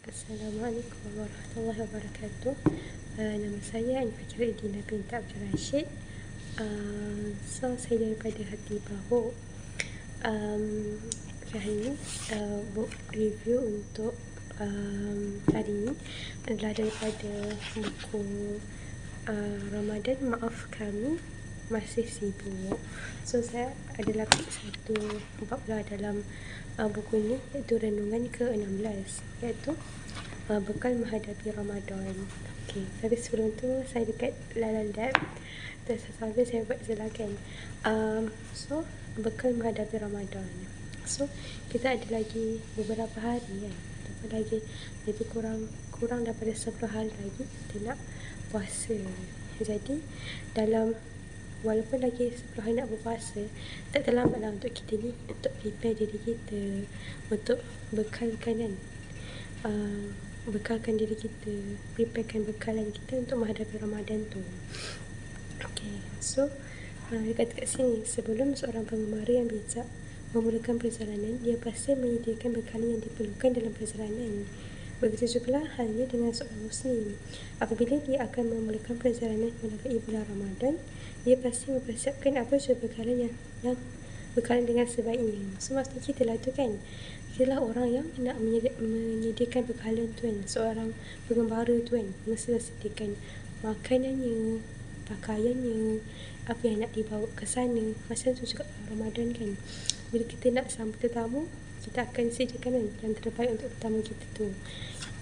Assalamualaikum warahmatullahi wabarakatuh. Nama saya Anifakira Edina binti Abdul Rashid. Saya daripada Hati Bahu. Hari ini book review untuk hari ini adalah daripada buku Ramadan Maaf Kami Masih Sibuk. Saya adalah pick satu bab dalam buku ini, iaitu renungan ke-16, iaitu bekal menghadapi Ramadan. Okey, tapi sebelum tu saya dekat Lalandap. Sambil saya buat silakan. Bekal menghadapi Ramadan. Kita ada lagi beberapa hari kan. Ataupun lagi lebih kurang daripada 10 hari lagi kita nak puasa. Jadi walaupun lagi 10 hari nak berpuasa, tak terlambatlah untuk kita ni untuk prepare diri kita, untuk bekalkan diri kita, preparekan bekalan kita untuk menghadapi Ramadan tu. Okey, dekat sini, sebelum seorang pengemara yang bijak memulakan perjalanan, dia pasti menyediakan bekalan yang diperlukan dalam perjalanan. Begitu juga halnya dengan seorang Muslim. Apabila dia akan memulakan perjalanan melalui bulan Ramadan, dia pasti mempersiapkan apa sahaja bekalan yang bekalan dengan sebaiknya. Maksudnya kita lah tu kan, kita lah orang yang nak menyediakan bekalan tu kan. Seorang pengembara tu kan, mestilah sediakan makanannya, pakaiannya, apa yang nak dibawa ke sana. Macam tu juga Ramadan kan, bila kita nak sambut tetamu, kita akan sediakan yang terbaik untuk tetamu kita tu.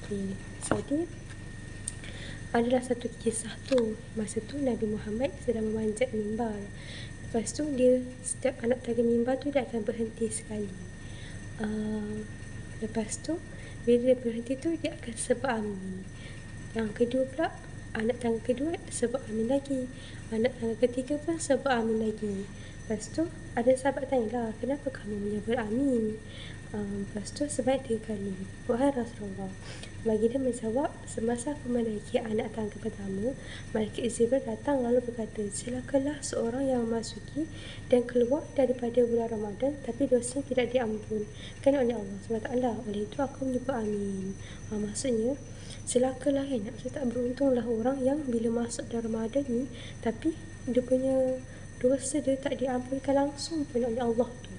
Okay. Jadi adalah satu kisah tu, masa tu Nabi Muhammad sedang memanjat mimbar. Lepas tu dia, setiap anak tangga mimbar tu dia akan berhenti sekali. Lepas tu bila dia berhenti tu, dia akan sebut amin. Yang kedua pula, anak tangga kedua sebut amin lagi. Anak tangga ketiga pun sebut amin lagi. Lepas tu ada sahabat tanyalah, kenapa kamu menyebut amin? Lepas tu sebanyak 3 kali. Wahai Rasulullah, baginda menjawab, semasa aku menaiki anak tangga pertama, malaikat Jibril datang lalu berkata, celakalah seorang yang memasuki dan keluar daripada bulan Ramadan tapi dosanya tidak diampunkan oleh Allah SWT. Oleh itu aku menyebut amin. Maksudnya celakalah kan, maksudnya tak beruntunglah orang yang bila masuk dalam Ramadan ni tapi dia punya dosa dia tak diampunkan langsung pun oleh Allah tu.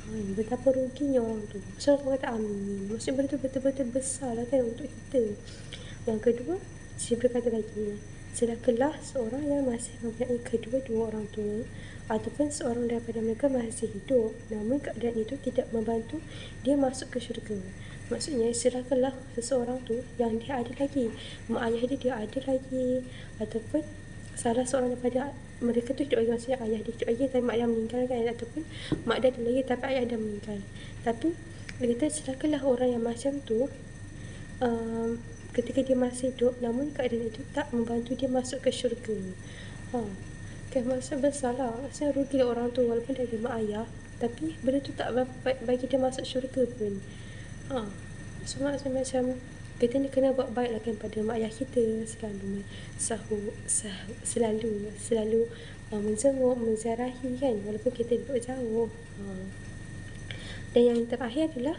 Betapa ruginya orang tu. So aku kata amin, maksudnya benda tu betul-betul besar lah kan untuk kita. Yang kedua, saya berkata lagi, celakalah seorang yang masih mempunyai kedua-dua orang tua, ataupun seorang daripada mereka masih hidup, namun keadaan itu tidak membantu dia masuk ke syurga. Maksudnya celakalah seseorang tu yang dia ada lagi, mak ayah dia ada lagi, ataupun salah seorang daripada mereka tu hidup lagi, maksudnya ayah dia hidup lagi tapi mak dia meninggal kan, ataupun mak dia ada lagi tapi ayah dia meninggal. Tapi dia kata celakalah orang yang macam tu ketika dia masih hidup namun keadaan itu tak membantu dia masuk ke syurga. Kan maksud besar lah, maksudnya rugi orang tu walaupun dia ada mak ayah tapi benda tu tak bagi dia masuk syurga pun. Maksudnya macam kita ni kena buat baik lah kan pada mak ayah kita, selalu selalu menjenguk, menziarahi kan, walaupun kita duduk jauh. Dan yang terakhir adalah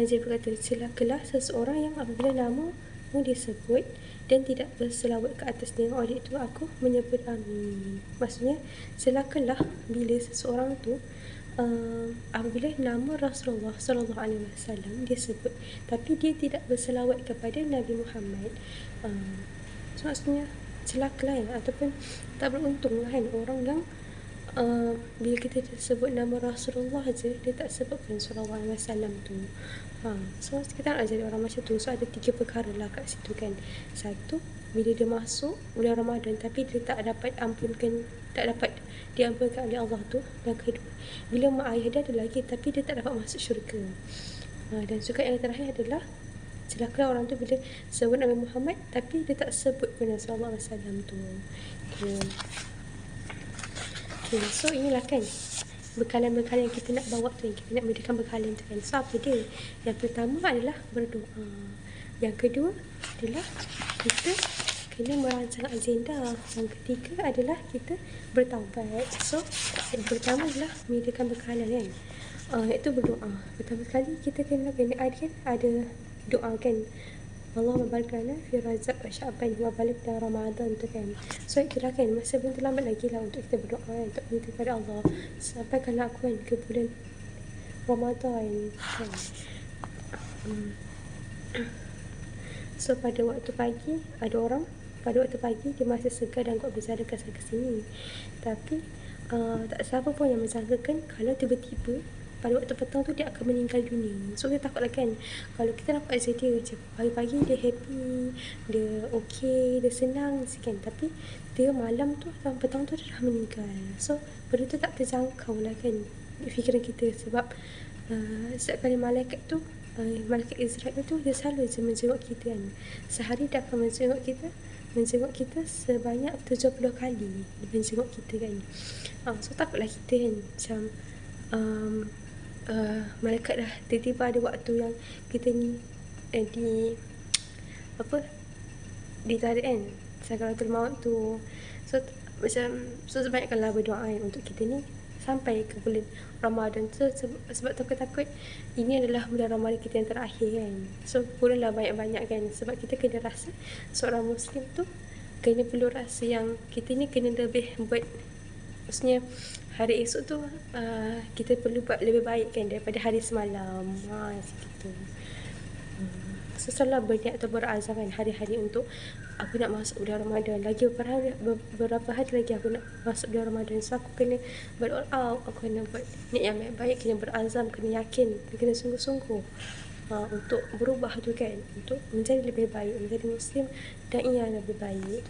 dia berkata, celakalah seseorang yang apabila namamu disebut dan tidak berselawat ke atasnya, oleh itu aku menyebut amin. Maksudnya celakalah bila seseorang tu apabila nama Rasulullah SAW disebut tapi dia tidak berselawat kepada Nabi Muhammad. Maksudnya celakalah ya, ataupun tak beruntung kan orang yang bila kita sebut nama Rasulullah aja dia tak sebutkan sallallahu alaihi wasallam tu. So kita nak jadi orang macam tu. So ada 3 perkara lah kat situ kan. Satu, bila dia masuk bulan Ramadan tapi dia tak dapat diampunkan oleh Allah tu. Yang kedua, bila mak ayah dia ada lagi tapi dia tak dapat masuk syurga. Dan juga yang terakhir adalah celakalah orang tu bila sebut Nabi Muhammad tapi dia tak sebut pun sallallahu alaihi wasallam tu. Okay, so inilah kan bekalan-bekalan yang kita nak bawa tu, yang kita nak menyediakan bekalan tu kan. So apa dia? Yang pertama adalah berdoa. Yang kedua adalah kita kena merancang agenda. Yang ketiga adalah kita bertaubat. So pertama adalah menyediakan bekalan kan, iaitu berdoa. Pertama sekali kita kena ada doa kan, Allah barik lana fi Rajab wa Sya'ban wa balikna Ramadan tu kan. So itulah kan, masa belum terlambat lagi lah untuk kita berdoa kan, untuk minta kepada Allah sampaikanlah aku kan ke bulan Ramadan kan. So pada waktu pagi ada orang, pada waktu pagi dia masih segar dan kuat berjalan ke sana ke sini, tapi tak siapa pun yang menjangkakan kalau tiba-tiba pada waktu petang tu dia akan meninggal dunia. So kita takutlah kan, kalau kita nampak je dia je pagi-pagi dia happy, dia okay, dia senang kan, tapi dia malam tu atau petang tu dia dah meninggal. So benda tu tak terjangkau lah kan fikiran kita, sebab setiap kali malaikat tu malaikat Israel tu dia selalu je menjenguk kita kan. Sehari dia akan menjenguk kita sebanyak 70 kali dia menjenguk kita kan. So takutlah kita kan macam malaikat dah tiba-tiba ada waktu yang kita ni ditarik kan sakaratul maut tu. So sebanyakkanlah berdoa kan untuk kita ni sampai ke bulan Ramadan tu, sebab takut ini adalah bulan Ramadan kita yang terakhir kan. So kuranglah banyak-banyak kan, sebab kita kena rasa seorang Muslim tu kena perlu rasa yang kita ni kena lebih buat, maksudnya hari esok tu kita perlu buat lebih baik kan daripada hari semalam. Macam gitu. So selalu berniat atau berazam kan hari-hari untuk aku nak masuk bulan Ramadan. Lagi beberapa hari lagi aku nak masuk bulan Ramadan. So aku kena berdoa, aku kena buat niat yang baik-baik, kena berazam, kena yakin, kena sungguh-sungguh untuk berubah tu kan, untuk menjadi lebih baik, menjadi Muslim dan yang lebih baik.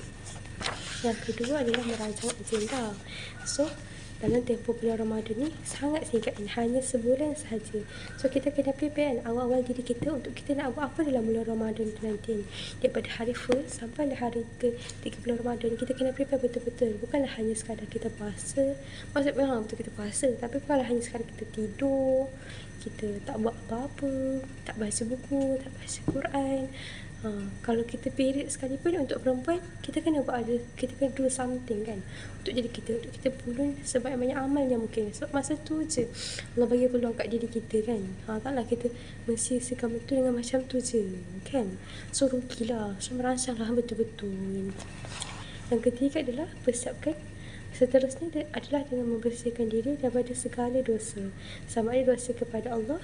Yang kedua adalah merancang agenda. So dalam tempoh bulan Ramadan ni sangat singkat, hanya sebulan sahaja. So kita kena prepare awal-awal diri kita untuk kita nak buat apa dalam bulan Ramadan tu nanti. Daripada hari first sampai hari ke-30 Ramadan, kita kena prepare betul-betul. Bukanlah hanya sekadar kita puasa, maksud memang betul kita puasa, tapi bukanlah hanya sekadar kita tidur, kita tak buat apa-apa, tak baca buku, tak baca Quran. Kalau kita period sekalipun untuk perempuan, kita kena do something kan, untuk kita pulun sebanyak-banyak amal yang mungkin. Sebab masa tu je Allah bagi peluang kat diri kita kan. Taklah kita sia-siakan betul dengan macam tu je kan. So rugilah. So merancanglah betul-betul. Yang ketiga adalah persiapkan. Seterusnya adalah dengan membersihkan diri daripada segala dosa, sama ada dosa kepada Allah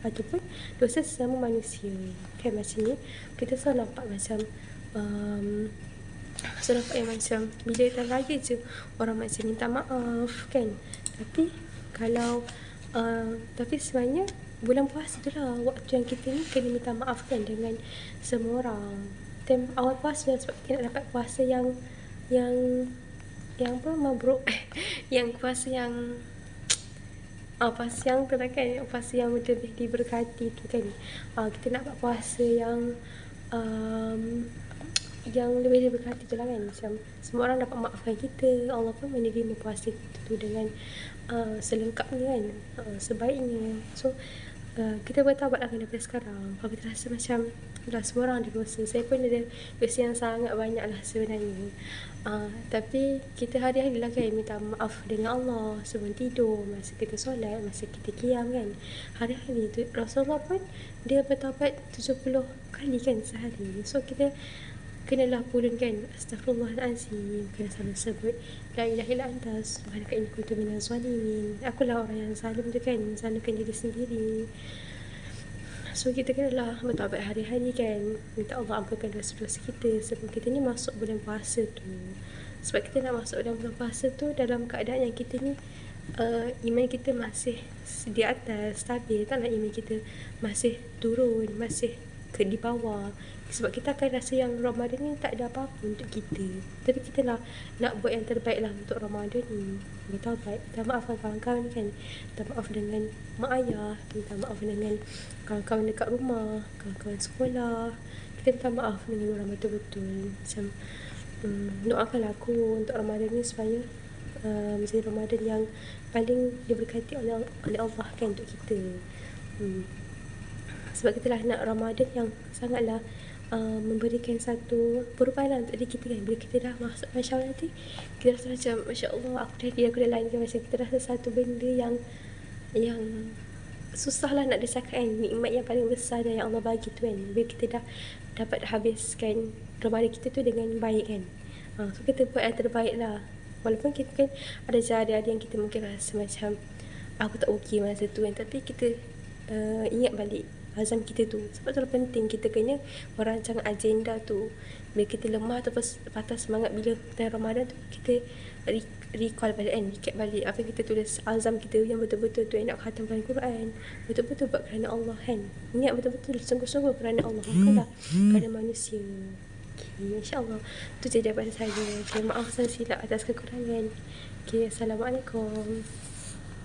ataupun dosa sesama manusia kan. Macam ni kita selalu nampak macam yang macam bila datang raya je orang macam minta maaf kan, tapi kalau tapi sebenarnya bulan puasa tu lah waktu yang kita ni kena minta maaf kan dengan semua orang. Awal puasa sebab kita nak dapat puasa yang apa mabruk yang puasa yang puasa yang tu lah kan, puasa yang lebih diberkati tu kan. Kita nak buat puasa yang lebih diberkati tu lah kan. Macam semua orang dapat maafkan kita, Allah pun menerima puasa kita tu dengan selengkapnya kan, sebaiknya. So kita bertaubat lah daripada sekarang. Kalau kita rasa macam semua orang ada dosa, saya pun ada dosa yang sangat banyak lah sebenarnya, tapi kita hari-hari lah kan minta maaf dengan Allah sebelum tidur, masa kita solat, masa kita qiyam kan. Hari-hari tu Rasulullah pun dia bertaubat 70 kali kan sehari. So kita kenalah pulun kan, astaghfirullahalazim, kena selalu sebut la ilaha illa anta subhanaka inni kuntu minaz zalimin. Akulah orang yang zalim tu kan, menzalumkan diri sendiri. So kita kenalah bertaubat hari-hari kan, minta Allah ampunkan dosa-dosa kita sebelum kita ni masuk bulan puasa tu. Sebab kita nak masuk dalam bulan puasa tu dalam keadaan yang kita ni iman kita masih di atas, stabil. Taklah iman kita masih turun, masih di bawah. Sebab kita akan rasa yang Ramadan ni tak ada apa-apa untuk kita, tapi kita nak buat yang terbaik lah untuk Ramadan ni. Bertaubat, minta maaf dengan kawan-kawan kan, minta maaf dengan mak ayah, minta maaf dengan kawan-kawan dekat rumah, kawan-kawan sekolah. Kita minta maaf dengan orang betul-betul. Macam doakanlah aku untuk Ramadan ni supaya menjadi Ramadan yang paling diberkati oleh Allah kan untuk kita. Sebab kita lah nak Ramadan yang sangatlah memberikan satu perubahan untuk diri kita kan. Bila kita dah masuk Masya Allah nanti, kita rasa macam Masya Allah, aku dah lain kan. Macam kita rasa satu benda yang susahlah nak disahkan kan, nikmat yang paling besar dah yang Allah bagi tu kan, bila kita dah dapat habiskan Ramadan kita tu dengan baik kan. So kita buat yang terbaik lah, walaupun kita kan ada hari-hari yang kita mungkin rasa macam aku tak okey masa tu kan, tapi kita ingat balik azam kita tu. Sebab tu penting kita kena merancang agenda tu. Bila kita lemah atau patah semangat bila kita Ramadan tu, kita recall balik kan, recap balik apa yang kita tulis, azam kita yang betul-betul tu nak khatamkan Quran, betul-betul buat kerana Allah kan. Ingat betul-betul sungguh-sungguh kerana Allah, bukanlah kerana manusia. Okay, InsyaAllah tu je daripada saya. Okay, maaf saya silap atas kekurangan. Okay, Assalamualaikum.